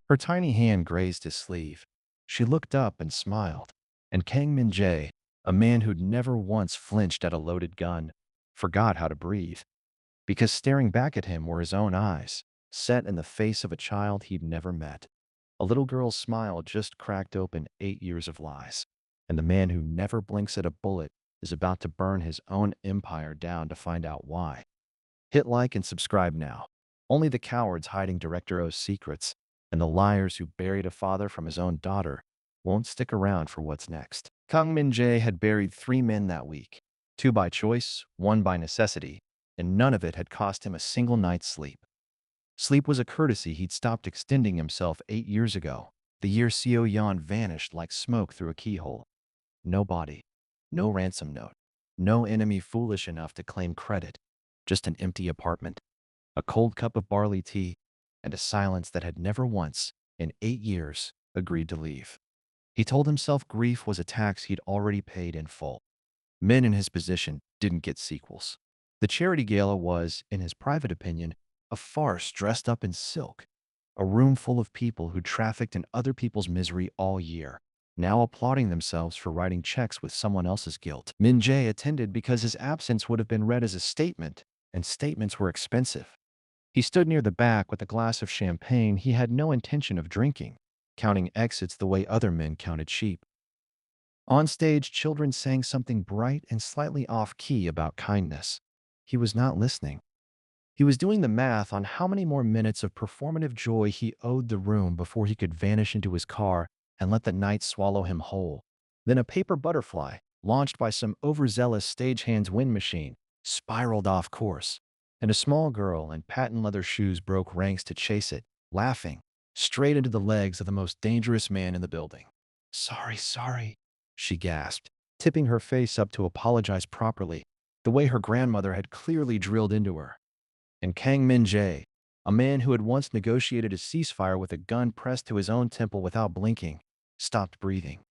Her tiny hand grazed his sleeve. She looked up and smiled, and Kang Min-jae, a man who'd never once flinched at a loaded gun, forgot how to breathe, because staring back at him were his own eyes, set in the face of a child he'd never met. A little girl's smile just cracked open 8 years of lies, and the man who never blinks at a bullet is about to burn his own empire down to find out why. Hit like and subscribe now. Only the cowards hiding Director O's secrets and the liars who buried a father from his own daughter won't stick around for what's next. Kang Min-jae had buried 3 men that week, 2 by choice, 1 by necessity, and none of it had cost him a single night's sleep. Sleep was a courtesy he'd stopped extending himself 8 years ago, the year Seo Yan vanished like smoke through a keyhole. No body, no ransom note, no enemy foolish enough to claim credit, just an empty apartment, a cold cup of barley tea, and a silence that had never once, in 8 years, agreed to leave. He told himself grief was a tax he'd already paid in full. Men in his position didn't get sequels. The charity gala was, in his private opinion, a farce dressed up in silk. A room full of people who trafficked in other people's misery all year, now applauding themselves for writing checks with someone else's guilt. Min-jae attended because his absence would have been read as a statement, and statements were expensive. He stood near the back with a glass of champagne he had no intention of drinking, counting exits the way other men counted sheep. On stage, children sang something bright and slightly off-key about kindness. He was not listening. He was doing the math on how many more minutes of performative joy he owed the room before he could vanish into his car and let the night swallow him whole. Then a paper butterfly, launched by some overzealous stagehand's wind machine, spiraled off course, and a small girl in patent leather shoes broke ranks to chase it, laughing, straight into the legs of the most dangerous man in the building. Sorry, she gasped, tipping her face up to apologize properly, the way her grandmother had clearly drilled into her. And Kang Min-jae, a man who had once negotiated a ceasefire with a gun pressed to his own temple without blinking, stopped breathing.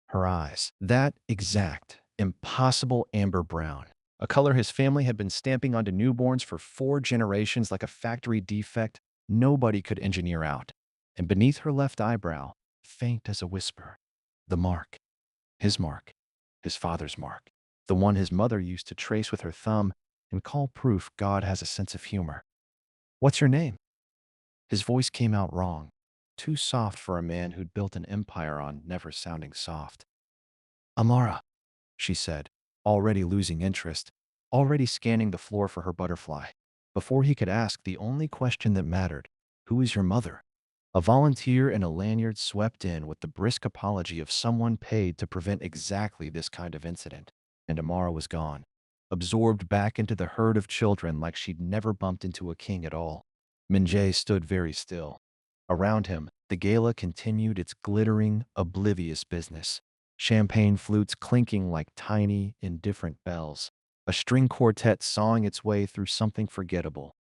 Her eyes, that exact, impossible amber brown, a color his family had been stamping onto newborns for 4 generations like a factory defect nobody could engineer out. And beneath her left eyebrow, faint as a whisper, the mark. His mark. His father's mark. The one his mother used to trace with her thumb and call proof God has a sense of humor. What's your name? His voice came out wrong, too soft for a man who'd built an empire on never sounding soft. Amara, she said, already losing interest, already scanning the floor for her butterfly. Before he could ask the only question that mattered, who is your mother? A volunteer in a lanyard swept in with the brisk apology of someone paid to prevent exactly this kind of incident, and Amara was gone, absorbed back into the herd of children like she'd never bumped into a king at all. Min-jae stood very still. Around him, the gala continued its glittering, oblivious business. Champagne flutes clinking like tiny, indifferent bells. A string quartet sawing its way through something forgettable.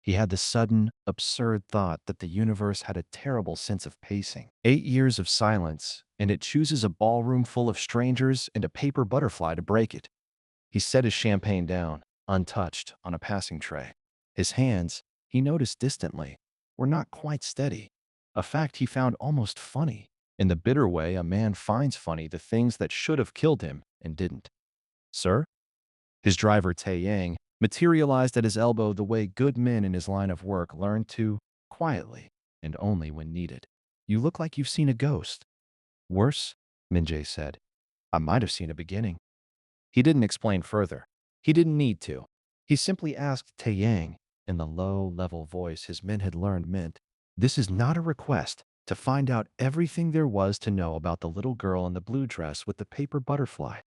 He had the sudden, absurd thought that the universe had a terrible sense of pacing. 8 years of silence, and it chooses a ballroom full of strangers and a paper butterfly to break it. He set his champagne down, untouched, on a passing tray. His hands, he noticed distantly, were not quite steady, a fact he found almost funny, in the bitter way a man finds funny the things that should have killed him and didn't. Sir? His driver, Tae-yang, materialized at his elbow the way good men in his line of work learn to, quietly, and only when needed. You look like you've seen a ghost. Worse, Min-jae said. I might have seen a beginning. He didn't explain further. He didn't need to. He simply asked Tae-yang, in the low, level voice his men had learned meant, this is not a request to find out everything there was to know about the little girl in the blue dress with the paper butterfly.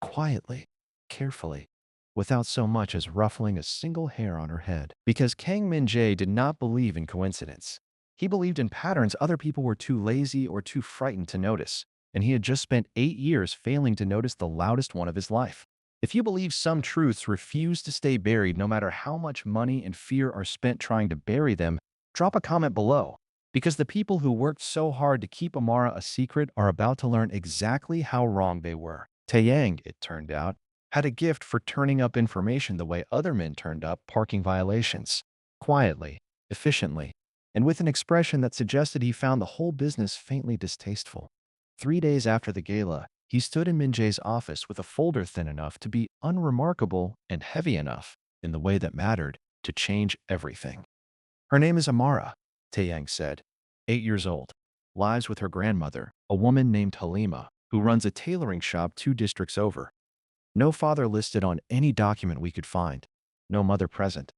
Quietly, carefully, without so much as ruffling a single hair on her head. Because Kang Min-jae did not believe in coincidence. He believed in patterns other people were too lazy or too frightened to notice, and he had just spent 8 years failing to notice the loudest one of his life. If you believe some truths refuse to stay buried no matter how much money and fear are spent trying to bury them, drop a comment below, because the people who worked so hard to keep Amara a secret are about to learn exactly how wrong they were. Tae-yang, it turned out, had a gift for turning up information the way other men turned up parking violations. Quietly, efficiently, and with an expression that suggested he found the whole business faintly distasteful. 3 days after the gala, he stood in Min-jae's office with a folder thin enough to be unremarkable and heavy enough, in the way that mattered, to change everything. Her name is Amara, Taeyang said, 8 years old, lives with her grandmother, a woman named Halima, who runs a tailoring shop 2 districts over. No father listed on any document we could find. No mother present.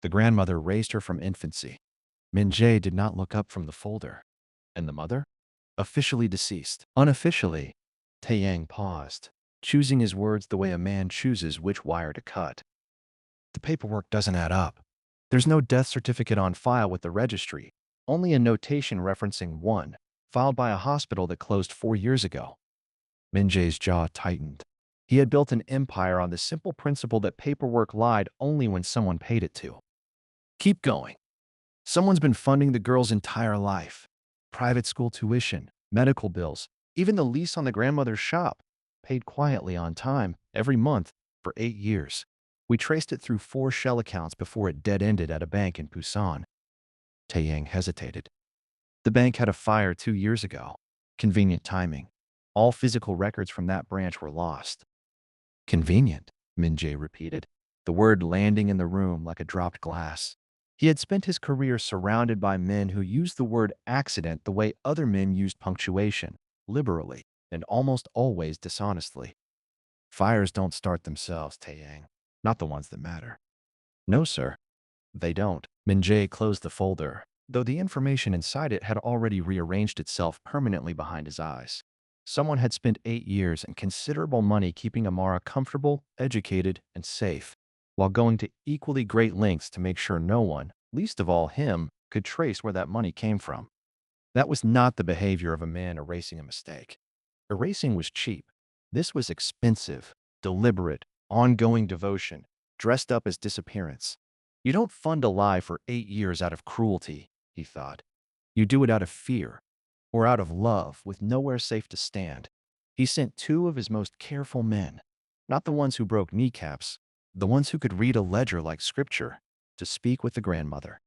The grandmother raised her from infancy. Min-jae did not look up from the folder. And the mother? Officially deceased. Unofficially. Taeyang paused, choosing his words the way a man chooses which wire to cut. The paperwork doesn't add up. There's no death certificate on file with the registry, only a notation referencing one, filed by a hospital that closed 4 years ago. Min-jae's jaw tightened. He had built an empire on the simple principle that paperwork lied only when someone paid it to. Keep going. Someone's been funding the girl's entire life. Private school tuition, medical bills, even the lease on the grandmother's shop, paid quietly on time, every month, for 8 years. We traced it through 4 shell accounts before it dead-ended at a bank in Busan. Taeyang hesitated. The bank had a fire 2 years ago. Convenient timing. All physical records from that branch were lost. Convenient, Min-jae repeated, the word landing in the room like a dropped glass. He had spent his career surrounded by men who used the word accident the way other men used punctuation, liberally, and almost always dishonestly. Fires don't start themselves, Taeyang. Not the ones that matter. No, sir. They don't. Min-jae closed the folder, though the information inside it had already rearranged itself permanently behind his eyes. Someone had spent 8 years and considerable money keeping Amara comfortable, educated, and safe, while going to equally great lengths to make sure no one, least of all him, could trace where that money came from. That was not the behavior of a man erasing a mistake. Erasing was cheap. This was expensive, deliberate, ongoing devotion, dressed up as disappearance. You don't fund a lie for 8 years out of cruelty, he thought. You do it out of fear, or out of love with nowhere safe to stand. He sent 2 of his most careful men, not the ones who broke kneecaps, the ones who could read a ledger like scripture, to speak with the grandmother.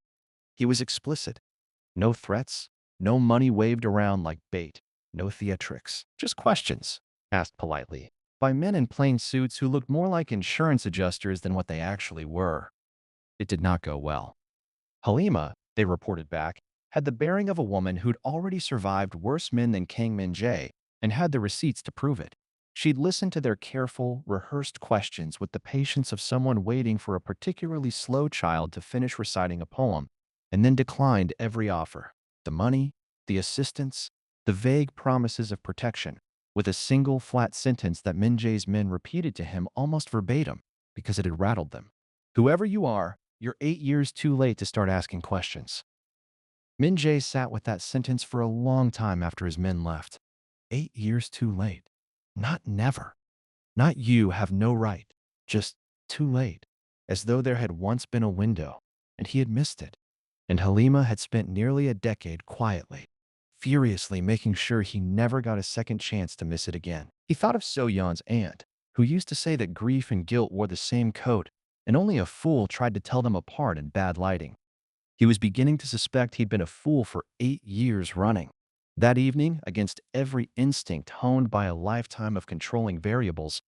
He was explicit. No threats, no money waved around like bait, no theatrics, just questions, asked politely, by men in plain suits who looked more like insurance adjusters than what they actually were. It did not go well. Halima, they reported back, had the bearing of a woman who'd already survived worse men than Kang Min-jae and had the receipts to prove it. She'd listened to their careful, rehearsed questions with the patience of someone waiting for a particularly slow child to finish reciting a poem, and then declined every offer. The money, the assistance, the vague promises of protection, with a single flat sentence that Min-jae's men repeated to him almost verbatim because it had rattled them. Whoever you are, you're 8 years too late to start asking questions. Min-jae sat with that sentence for a long time after his men left. 8 years too late. Not never. Not you have no right. Just too late. As though there had once been a window, and he had missed it. And Halima had spent nearly a decade quietly, furiously making sure he never got a second chance to miss it again. He thought of So-yeon's aunt, who used to say that grief and guilt wore the same coat, and only a fool tried to tell them apart in bad lighting. He was beginning to suspect he'd been a fool for 8 years running. That evening, against every instinct honed by a lifetime of controlling variables,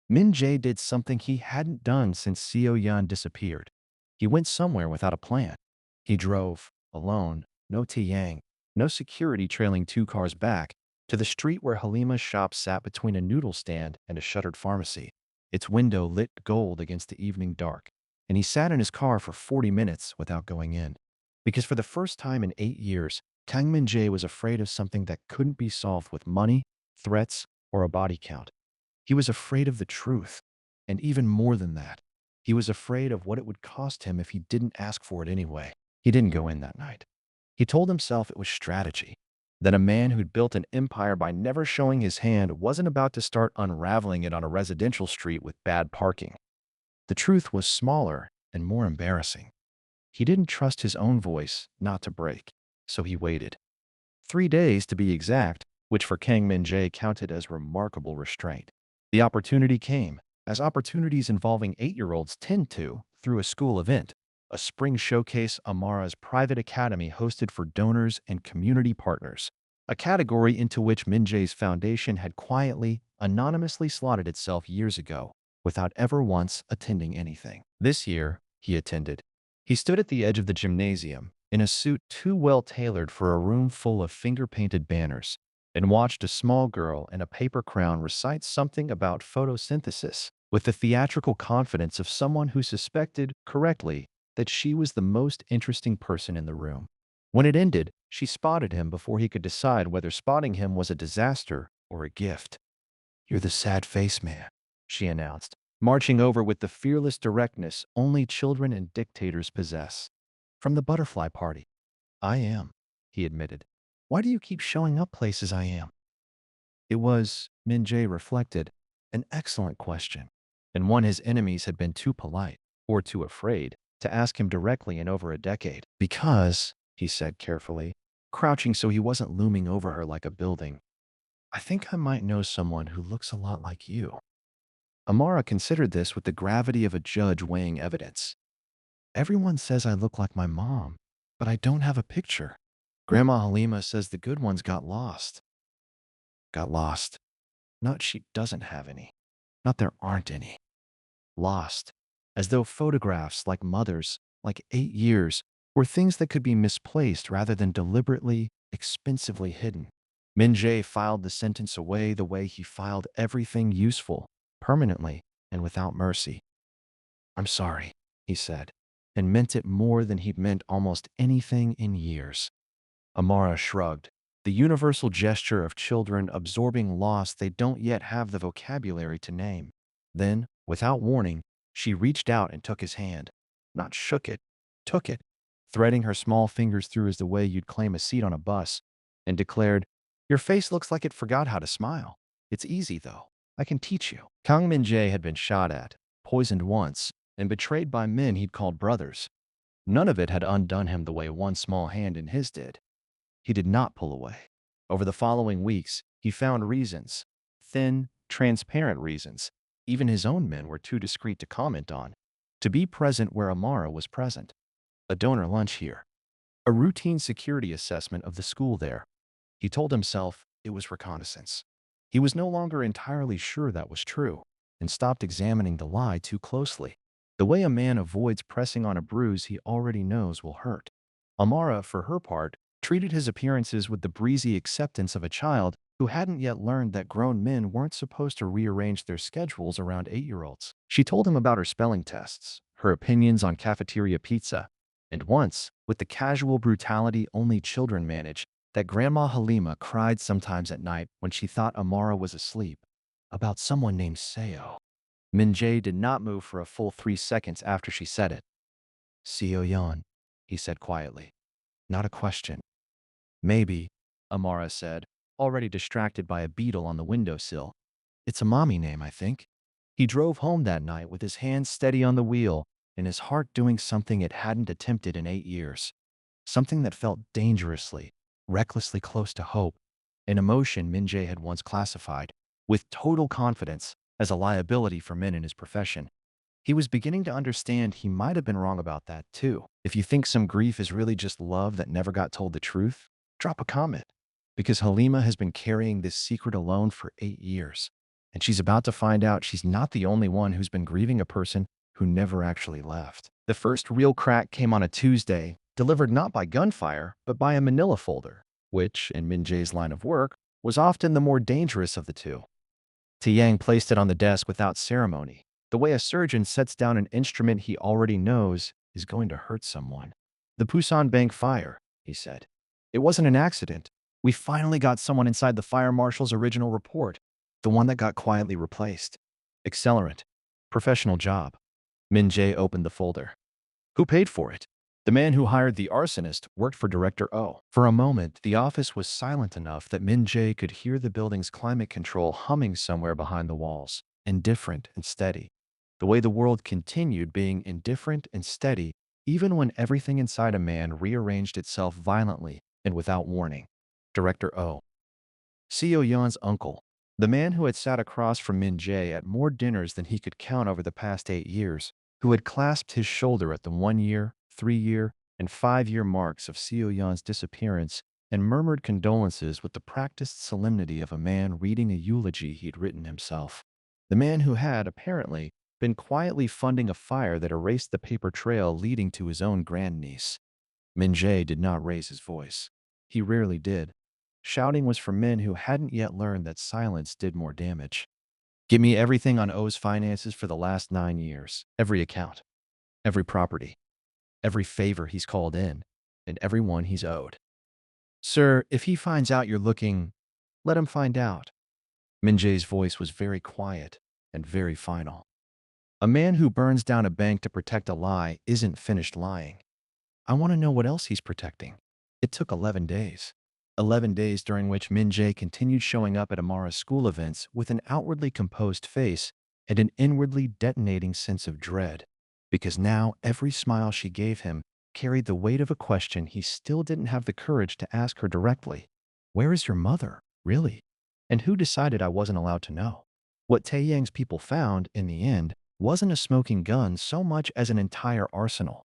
Min-jae did something he hadn't done since So-yeon disappeared. He went somewhere without a plan. He drove, alone, no Taeyang, no security trailing 2 cars back, to the street where Halima's shop sat between a noodle stand and a shuttered pharmacy, its window lit gold against the evening dark, and he sat in his car for 40 minutes without going in. Because for the first time in 8 years, Kang Min-jae was afraid of something that couldn't be solved with money, threats, or a body count. He was afraid of the truth. And even more than that, he was afraid of what it would cost him if he didn't ask for it anyway. He didn't go in that night. He told himself it was strategy, that a man who'd built an empire by never showing his hand wasn't about to start unraveling it on a residential street with bad parking. The truth was smaller and more embarrassing. He didn't trust his own voice not to break, so he waited. 3 days to be exact, which for Kang Min-jae counted as remarkable restraint. The opportunity came, as opportunities involving 8-year-olds tend to, through a school event. a spring showcase Amara's private academy hosted for donors and community partners, a category into which Min-jae's foundation had quietly, anonymously slotted itself years ago, without ever once attending anything. This year, he attended. He stood at the edge of the gymnasium, in a suit too well tailored for a room full of finger-painted banners, and watched a small girl in a paper crown recite something about photosynthesis, with the theatrical confidence of someone who suspected, correctly, that she was the most interesting person in the room. When it ended, she spotted him before he could decide whether spotting him was a disaster or a gift. "You're the sad face man," she announced, marching over with the fearless directness only children and dictators possess. "From the butterfly party." "I am," he admitted. "Why do you keep showing up places I am?" It was, Min-jae reflected, an excellent question, and one his enemies had been too polite, or too afraid, to ask him directly in over a decade. "Because," he said carefully, crouching so he wasn't looming over her like a building, "I think I might know someone who looks a lot like you." Amara considered this with the gravity of a judge weighing evidence. "Everyone says I look like my mom, but I don't have a picture. Grandma Halima says the good ones got lost." Got lost. Not she doesn't have any. Not there aren't any. Lost. As though photographs, like mothers, like 8 years, were things that could be misplaced rather than deliberately, expensively hidden. Min-jae filed the sentence away the way he filed everything useful, permanently and without mercy. "I'm sorry," he said, and meant it more than he'd meant almost anything in years. Amara shrugged, the universal gesture of children absorbing loss they don't yet have the vocabulary to name. Then, without warning, she reached out and took his hand. Not shook it, took it, threading her small fingers through as the way you'd claim a seat on a bus, and declared, "Your face looks like it forgot how to smile. It's easy, though. I can teach you." Kang Min-jae had been shot at, poisoned once, and betrayed by men he'd called brothers. None of it had undone him the way one small hand in his did. He did not pull away. Over the following weeks, he found reasons, thin, transparent reasons, even his own men were too discreet to comment on, to be present where Amara was present. A donor lunch here. A routine security assessment of the school there. He told himself it was reconnaissance. He was no longer entirely sure that was true, and stopped examining the lie too closely. The way a man avoids pressing on a bruise he already knows will hurt. Amara, for her part, treated his appearances with the breezy acceptance of a child who hadn't yet learned that grown men weren't supposed to rearrange their schedules around 8-year-olds. She told him about her spelling tests, her opinions on cafeteria pizza, and once, with the casual brutality only children manage, that Grandma Halima cried sometimes at night when she thought Amara was asleep, about someone named Seo. Min-jae did not move for a full 3 seconds after she said it. "Seo Yeon," he said quietly. Not a question. "Maybe," Amara said, already distracted by a beetle on the windowsill. "It's a mommy name, I think." He drove home that night with his hands steady on the wheel and his heart doing something it hadn't attempted in 8 years. Something that felt dangerously, recklessly close to hope, an emotion Min-jae had once classified, with total confidence, as a liability for men in his profession. He was beginning to understand he might have been wrong about that too. If you think some grief is really just love that never got told the truth, drop a comment. Because Halima has been carrying this secret alone for 8 years. And she's about to find out she's not the only one who's been grieving a person who never actually left. The first real crack came on a Tuesday, delivered not by gunfire, but by a manila folder, which, in Min-jae's line of work, was often the more dangerous of the two. Yang placed it on the desk without ceremony, the way a surgeon sets down an instrument he already knows is going to hurt someone. "The Pusan Bank fire," he said. "It wasn't an accident. We finally got someone inside the fire marshal's original report, the one that got quietly replaced. Accelerant. Professional job." Min-jae opened the folder. "Who paid for it?" "The man who hired the arsonist worked for Director O." For a moment, the office was silent enough that Min-jae could hear the building's climate control humming somewhere behind the walls, indifferent and steady. The way the world continued being indifferent and steady, even when everything inside a man rearranged itself violently and without warning. Director O. Seo Yeon's uncle, the man who had sat across from Min-jae at more dinners than he could count over the past 8 years, who had clasped his shoulder at the 1 year, 3 year, and 5 year marks of Seo Yan's disappearance and murmured condolences with the practiced solemnity of a man reading a eulogy he'd written himself. The man who had, apparently, been quietly funding a fire that erased the paper trail leading to his own grandniece. Min-jae did not raise his voice. He rarely did. Shouting was for men who hadn't yet learned that silence did more damage. Give me everything on O's finances for the last 9 years. Every account, every property, every favor he's called in, and every one he's owed. Sir, if he finds out you're looking, let him find out. Min-jae's voice was very quiet and very final. A man who burns down a bank to protect a lie isn't finished lying. I want to know what else he's protecting. It took 11 days. 11 days during which Min-jae continued showing up at Amara's school events with an outwardly composed face and an inwardly detonating sense of dread, because now every smile she gave him carried the weight of a question he still didn't have the courage to ask her directly. Where is your mother, really? And who decided I wasn't allowed to know? What Taeyang's people found, in the end, wasn't a smoking gun so much as an entire arsenal.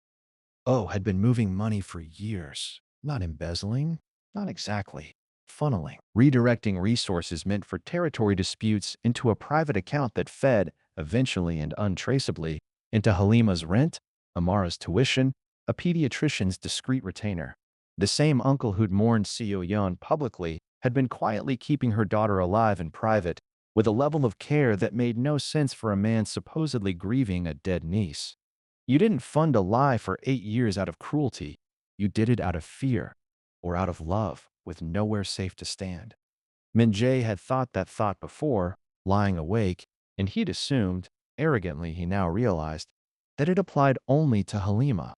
Oh had been moving money for years, not embezzling, not exactly, funneling, redirecting resources meant for territory disputes into a private account that fed, eventually and untraceably, into Halima's rent, Amara's tuition, a pediatrician's discreet retainer. The same uncle who'd mourned Seo Yeon publicly had been quietly keeping her daughter alive in private, with a level of care that made no sense for a man supposedly grieving a dead niece. You didn't fund a lie for 8 years out of cruelty. You did it out of fear, or out of love, with nowhere safe to stand. Min-jae had thought that thought before, lying awake, and he'd assumed, arrogantly he now realized, that it applied only to Halima.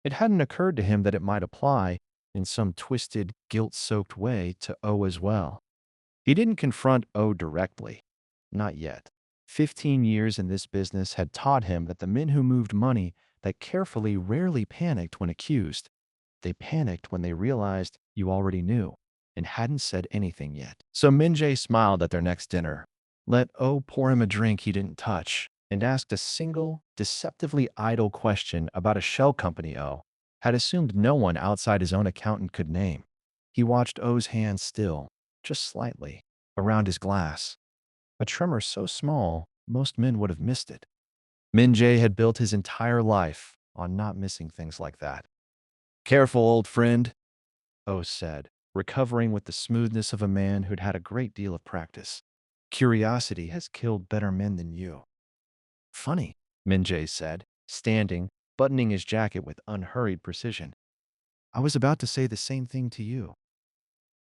It hadn't occurred to him that it might apply, in some twisted, guilt-soaked way, to O as well. He didn't confront O directly. Not yet. 15 years in this business had taught him that the men who moved money that carefully rarely panicked when accused. They panicked when they realized you already knew and hadn't said anything yet. So Min-jae smiled at their next dinner, let O pour him a drink he didn't touch, and asked a single, deceptively idle question about a shell company O had assumed no one outside his own accountant could name. He watched O's hand still, just slightly, around his glass. A tremor so small, most men would have missed it. Min-jae had built his entire life on not missing things like that. Careful, old friend, O said, recovering with the smoothness of a man who'd had a great deal of practice. Curiosity has killed better men than you. Funny, Min-jae said, standing, buttoning his jacket with unhurried precision. I was about to say the same thing to you.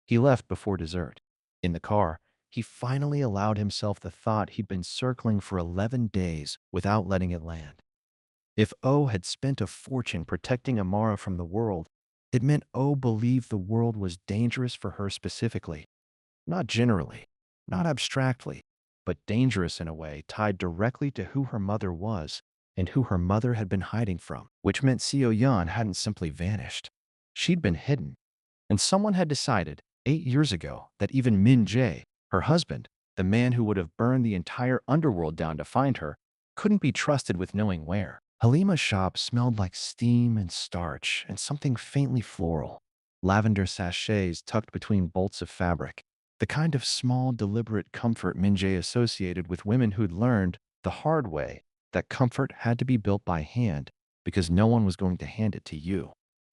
He left before dessert. In the car, he finally allowed himself the thought he'd been circling for 11 days without letting it land. If O had spent a fortune protecting Amara from the world, it meant O believed the world was dangerous for her specifically. Not generally, not abstractly, but dangerous in a way tied directly to who her mother was and who her mother had been hiding from, which meant Seo Yeon hadn't simply vanished. She'd been hidden, and someone had decided 8 years ago that even Min-jae, her husband, the man who would have burned the entire underworld down to find her, couldn't be trusted with knowing where. Halima's shop smelled like steam and starch and something faintly floral. Lavender sachets tucked between bolts of fabric. The kind of small, deliberate comfort Min-jae associated with women who'd learned, the hard way, that comfort had to be built by hand because no one was going to hand it to you.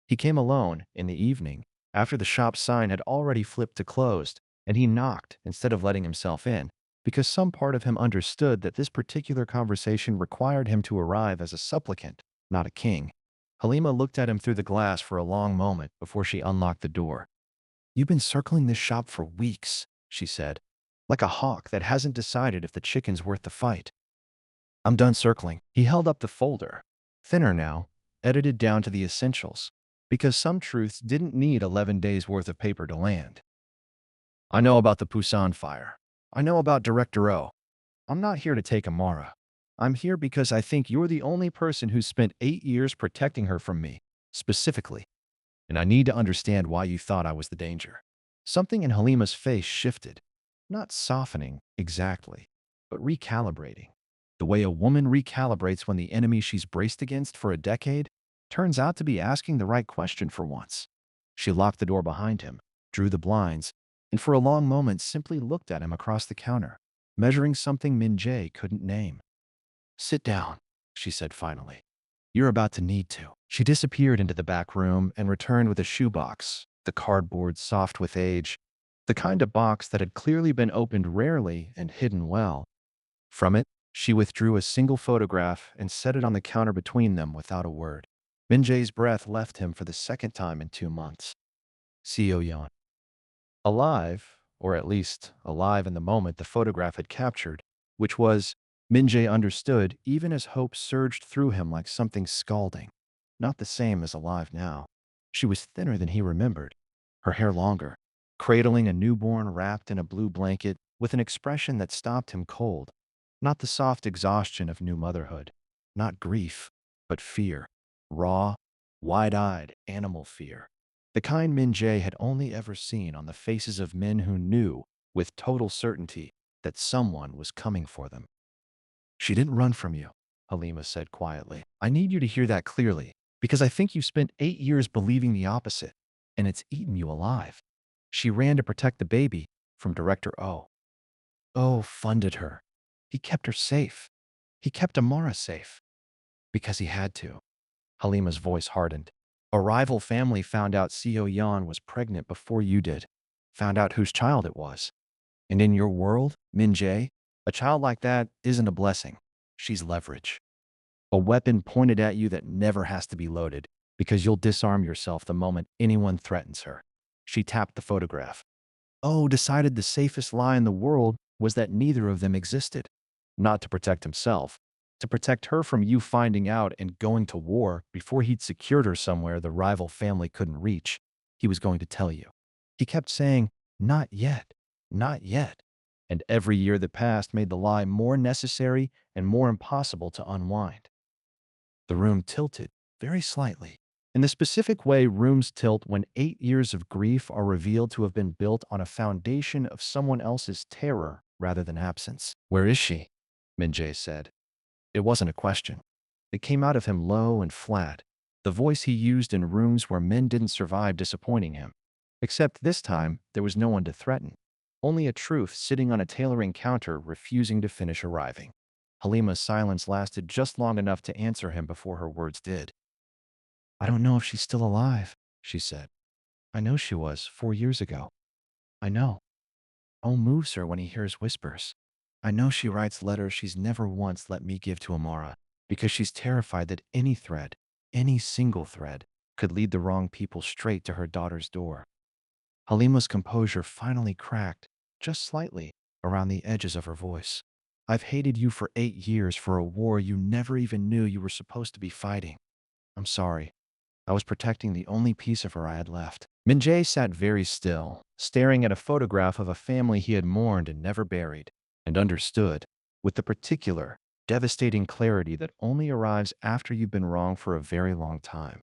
He came alone, in the evening, after the shop sign had already flipped to closed, and he knocked instead of letting himself in, because some part of him understood that this particular conversation required him to arrive as a supplicant, not a king. Halima looked at him through the glass for a long moment before she unlocked the door. You've been circling this shop for weeks, she said, like a hawk that hasn't decided if the chicken's worth the fight. I'm done circling. He held up the folder, thinner now, edited down to the essentials, because some truths didn't need 11 days' worth of paper to land. I know about the Busan fire. I know about Director O. I'm not here to take Amara. I'm here because I think you're the only person who's spent 8 years protecting her from me, specifically. And I need to understand why you thought I was the danger. Something in Halima's face shifted, not softening exactly, but recalibrating. The way a woman recalibrates when the enemy she's braced against for a decade turns out to be asking the right question for once. She locked the door behind him, drew the blinds, and for a long moment simply looked at him across the counter, measuring something Min-jae couldn't name. "Sit down," she said finally. "You're about to need to." She disappeared into the back room and returned with a shoebox, the cardboard soft with age, the kind of box that had clearly been opened rarely and hidden well. From it, she withdrew a single photograph and set it on the counter between them without a word. Min-jae's breath left him for the second time in 2 months. Seo yawned. Alive, or at least alive in the moment the photograph had captured, which was, Min-jae understood even as hope surged through him like something scalding. Not the same as alive now. She was thinner than he remembered, her hair longer, cradling a newborn wrapped in a blue blanket with an expression that stopped him cold. Not the soft exhaustion of new motherhood, not grief, but fear. Raw, wide-eyed animal fear. The kind Min-jae had only ever seen on the faces of men who knew, with total certainty, that someone was coming for them. "She didn't run from you," Halima said quietly. "I need you to hear that clearly, because I think you spent 8 years believing the opposite, and it's eaten you alive. She ran to protect the baby from Director O. O funded her. He kept her safe. He kept Amara safe. Because he had to." Halima's voice hardened. "A rival family found out Seo Yan was pregnant before you did. Found out whose child it was. And in your world, Min-jae, a child like that isn't a blessing. She's leverage. A weapon pointed at you that never has to be loaded, because you'll disarm yourself the moment anyone threatens her." She tapped the photograph. O decided the safest lie in the world was that neither of them existed. Not to protect himself, to protect her from you finding out and going to war before he'd secured her somewhere the rival family couldn't reach. He was going to tell you. He kept saying, "Not yet, not yet." And every year that passed made the lie more necessary and more impossible to unwind. The room tilted, very slightly, in the specific way rooms tilt when 8 years of grief are revealed to have been built on a foundation of someone else's terror rather than absence. "Where is she?" Min-jae said. It wasn't a question. It came out of him low and flat, the voice he used in rooms where men didn't survive disappointing him. Except this time, there was no one to threaten. Only a truth sitting on a tailoring counter refusing to finish arriving. Halima's silence lasted just long enough to answer him before her words did. "I don't know if she's still alive," she said. "I know she was 4 years ago. I know. O moves her when he hears whispers. I know she writes letters she's never once let me give to Amara, because she's terrified that any thread, any single thread, could lead the wrong people straight to her daughter's door." Halima's composure finally cracked, just slightly, around the edges of her voice. "I've hated you for 8 years for a war you never even knew you were supposed to be fighting. I'm sorry. I was protecting the only piece of her I had left." Min-jae sat very still, staring at a photograph of a family he had mourned and never buried, and understood, with the particular, devastating clarity that only arrives after you've been wrong for a very long time,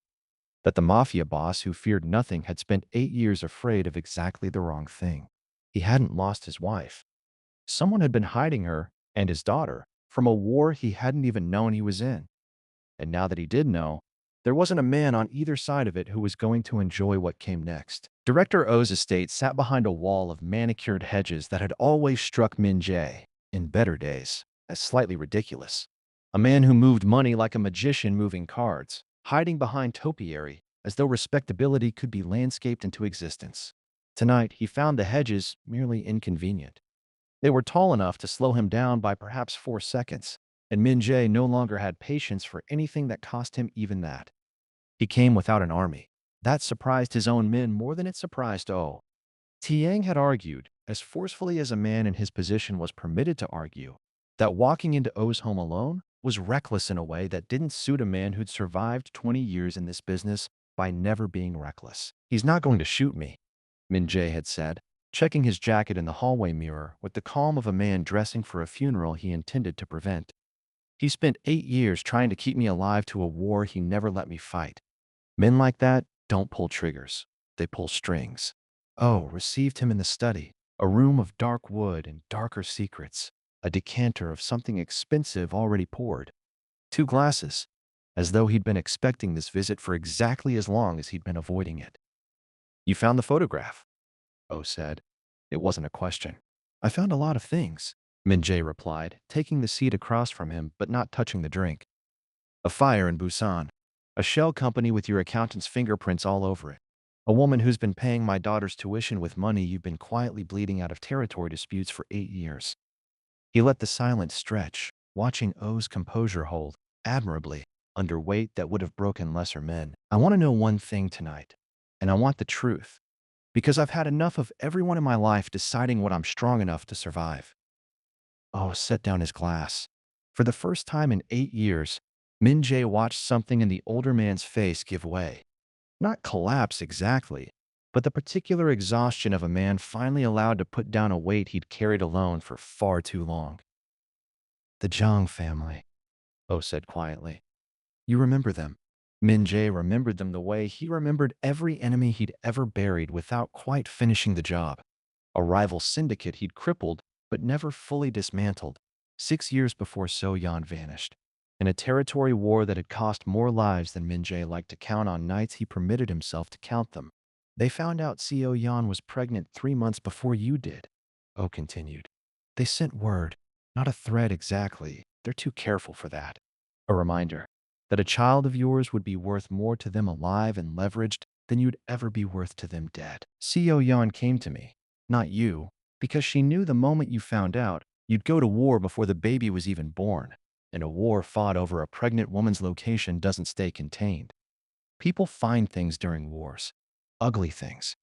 that the Mafia boss who feared nothing had spent 8 years afraid of exactly the wrong thing. He hadn't lost his wife. Someone had been hiding her, and his daughter, from a war he hadn't even known he was in. And now that he did know, there wasn't a man on either side of it who was going to enjoy what came next. Director O's estate sat behind a wall of manicured hedges that had always struck Min-jae, in better days, as slightly ridiculous. A man who moved money like a magician moving cards, hiding behind topiary, as though respectability could be landscaped into existence. Tonight, he found the hedges merely inconvenient. They were tall enough to slow him down by perhaps 4 seconds, and Min-jae no longer had patience for anything that cost him even that. He came without an army. That surprised his own men more than it surprised O. Tiang had argued, as forcefully as a man in his position was permitted to argue, that walking into O's home alone was reckless in a way that didn't suit a man who'd survived 20 years in this business by never being reckless. "He's not going to shoot me," Min-jae had said, checking his jacket in the hallway mirror with the calm of a man dressing for a funeral he intended to prevent. "He spent 8 years trying to keep me alive to a war he never let me fight. Men like that don't pull triggers. They pull strings." Oh, received him in the study, a room of dark wood and darker secrets, a decanter of something expensive already poured. 2 glasses, as though he'd been expecting this visit for exactly as long as he'd been avoiding it. You found the photograph, O said. It wasn't a question. I found a lot of things, Min-jae replied, taking the seat across from him but not touching the drink. A fire in Busan. A shell company with your accountant's fingerprints all over it. A woman who's been paying my daughter's tuition with money you've been quietly bleeding out of territory disputes for 8 years. He let the silence stretch, watching O's composure hold, admirably, under weight that would have broken lesser men. I want to know one thing tonight, and I want the truth, because I've had enough of everyone in my life deciding what I'm strong enough to survive. Oh, set down his glass. For the first time in 8 years, Min-jae watched something in the older man's face give way. Not collapse exactly, but the particular exhaustion of a man finally allowed to put down a weight he'd carried alone for far too long. The Zhang family, Oh said quietly. You remember them. Min-jae remembered them the way he remembered every enemy he'd ever buried without quite finishing the job. A rival syndicate he'd crippled but never fully dismantled, 6 years before So-yeon vanished. In a territory war that had cost more lives than Min-jae liked to count on nights he permitted himself to count them. They found out So-yeon was pregnant 3 months before you did, Oh continued. They sent word, not a threat exactly, they're too careful for that. A reminder that a child of yours would be worth more to them alive and leveraged than you'd ever be worth to them dead. So-yeon came to me, not you, because she knew the moment you found out, you'd go to war before the baby was even born. And a war fought over a pregnant woman's location doesn't stay contained. People find things during wars. Ugly things.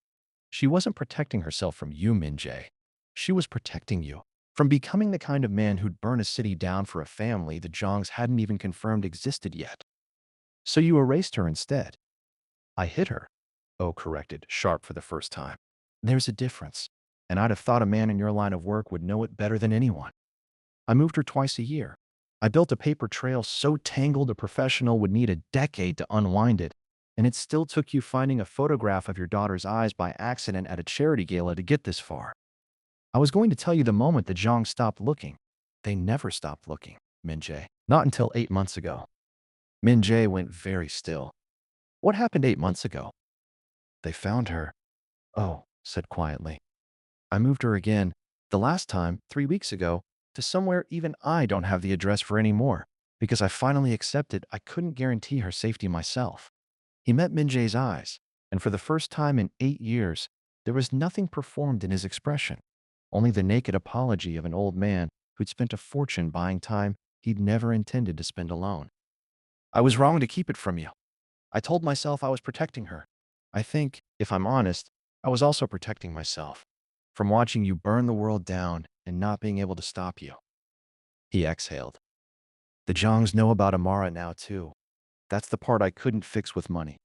She wasn't protecting herself from you, Min-jae. She was protecting you from becoming the kind of man who'd burn a city down for a family the Jongs hadn't even confirmed existed yet. So you erased her instead. I hit her, Oh corrected, sharp for the first time. There's a difference, and I'd have thought a man in your line of work would know it better than anyone. I moved her twice a year. I built a paper trail so tangled a professional would need a decade to unwind it, and it still took you finding a photograph of your daughter's eyes by accident at a charity gala to get this far. I was going to tell you the moment the Zhang stopped looking. They never stopped looking, Min-jae. Not until 8 months ago. Min-jae went very still. What happened 8 months ago? They found her, Oh said quietly. I moved her again, the last time, 3 weeks ago, to somewhere even I don't have the address for anymore, because I finally accepted I couldn't guarantee her safety myself. He met Min-jae's eyes, and for the first time in 8 years, there was nothing performed in his expression, only the naked apology of an old man who'd spent a fortune buying time he'd never intended to spend alone. I was wrong to keep it from you. I told myself I was protecting her. I think, if I'm honest, I was also protecting myself from watching you burn the world down and not being able to stop you. He exhaled. The Jongs know about Amara now too. That's the part I couldn't fix with money.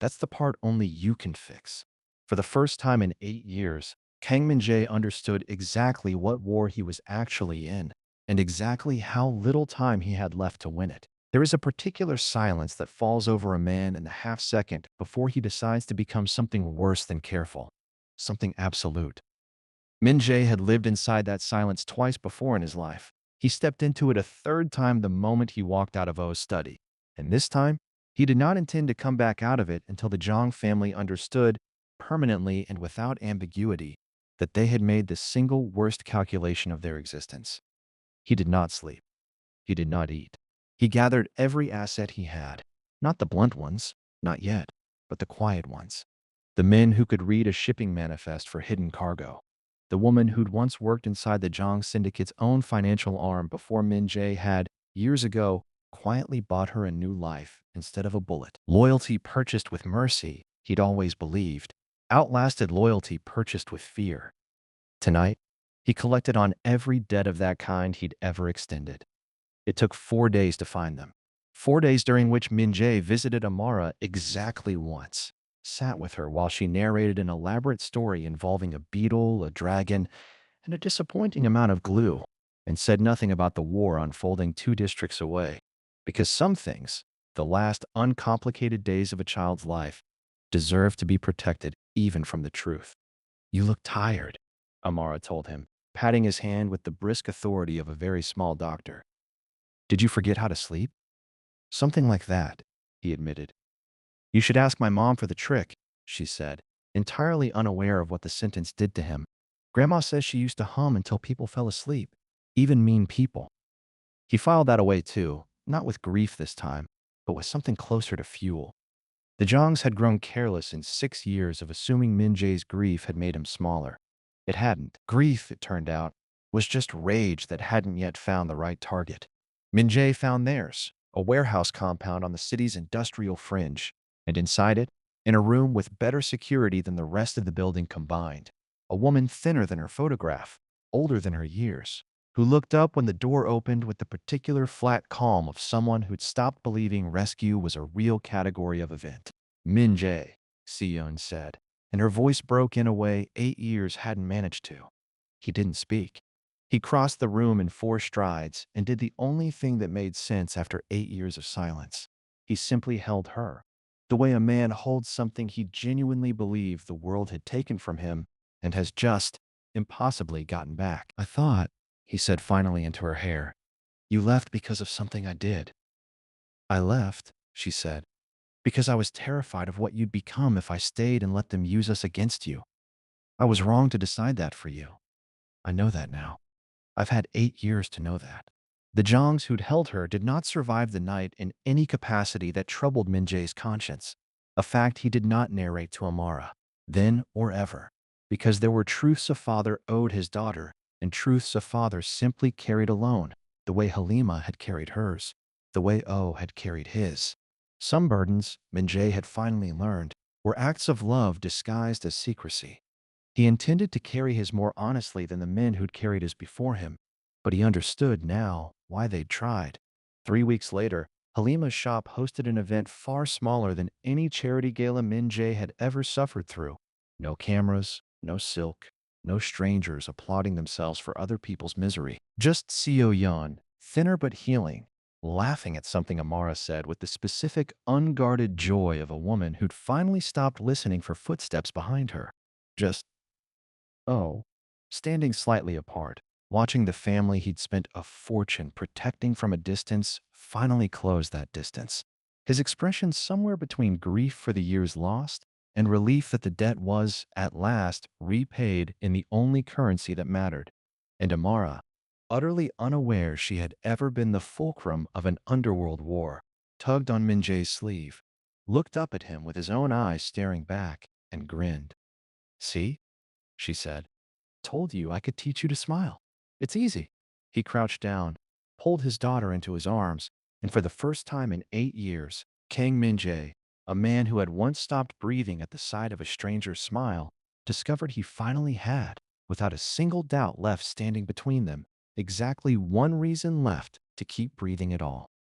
That's the part only you can fix. For the first time in 8 years, Kang Min-jae understood exactly what war he was actually in and exactly how little time he had left to win it. There is a particular silence that falls over a man in the half-second before he decides to become something worse than careful, something absolute. Min-jae had lived inside that silence twice before in his life. He stepped into it a third time the moment he walked out of O's study. And this time, he did not intend to come back out of it until the Zhang family understood, permanently and without ambiguity, that they had made the single worst calculation of their existence. He did not sleep. He did not eat. He gathered every asset he had. Not the blunt ones, not yet, but the quiet ones. The men who could read a shipping manifest for hidden cargo. The woman who'd once worked inside the Zhang Syndicate's own financial arm before Min-jae had, years ago, quietly bought her a new life instead of a bullet. Loyalty purchased with mercy, he'd always believed, outlasted loyalty purchased with fear. Tonight, he collected on every debt of that kind he'd ever extended. It took 4 days to find them. 4 days during which Min-jae visited Amara exactly once, sat with her while she narrated an elaborate story involving a beetle, a dragon, and a disappointing amount of glue, and said nothing about the war unfolding 2 districts away. Because some things, the last uncomplicated days of a child's life, deserve to be protected even from the truth. You look tired, Amara told him. patting his hand with the brisk authority of a very small doctor. Did you forget how to sleep? Something like that, he admitted. You should ask my mom for the trick, she said, entirely unaware of what the sentence did to him. Grandma says she used to hum until people fell asleep, even mean people. He filed that away too, not with grief this time, but with something closer to fuel. The Jongs had grown careless in 6 years of assuming Min-jae's grief had made him smaller. It hadn't. Grief, it turned out, was just rage that hadn't yet found the right target. Min-jae found theirs, a warehouse compound on the city's industrial fringe, and inside it, in a room with better security than the rest of the building combined, a woman thinner than her photograph, older than her years, who looked up when the door opened with the particular flat calm of someone who'd stopped believing rescue was a real category of event. Min-jae, Seon said, and her voice broke in a way 8 years hadn't managed to. He didn't speak. He crossed the room in 4 strides and did the only thing that made sense after 8 years of silence. He simply held her, the way a man holds something he genuinely believed the world had taken from him and has just, impossibly gotten back. I thought, he said finally into her hair, you left because of something I did. I left, she said, because I was terrified of what you'd become if I stayed and let them use us against you. I was wrong to decide that for you. I know that now. I've had 8 years to know that. The Jongs who'd held her did not survive the night in any capacity that troubled Min-jae's conscience, a fact he did not narrate to Amara, then or ever, because there were truths a father owed his daughter and truths a father simply carried alone, the way Halima had carried hers, the way O had carried his. Some burdens, Min-jae had finally learned, were acts of love disguised as secrecy. He intended to carry his more honestly than the men who'd carried his before him, but he understood now why they'd tried. 3 weeks later, Halima's shop hosted an event far smaller than any charity gala Min-jae had ever suffered through. No cameras, no silk, no strangers applauding themselves for other people's misery. Just Seo Yeon, thinner but healing, laughing at something Amara said with the specific, unguarded joy of a woman who'd finally stopped listening for footsteps behind her. Just Oh, standing slightly apart, watching the family he'd spent a fortune protecting from a distance finally close that distance. His expression somewhere between grief for the years lost and relief that the debt was, at last, repaid in the only currency that mattered. And Amara, utterly unaware she had ever been the fulcrum of an underworld war, tugged on Min-jae's sleeve, looked up at him with his own eyes staring back, and grinned. See? She said. Told you I could teach you to smile. It's easy. He crouched down, pulled his daughter into his arms, and for the first time in 8 years, Kang Min-jae, a man who had once stopped breathing at the sight of a stranger's smile, discovered he finally had, without a single doubt left standing between them, exactly one reason left to keep breathing at all.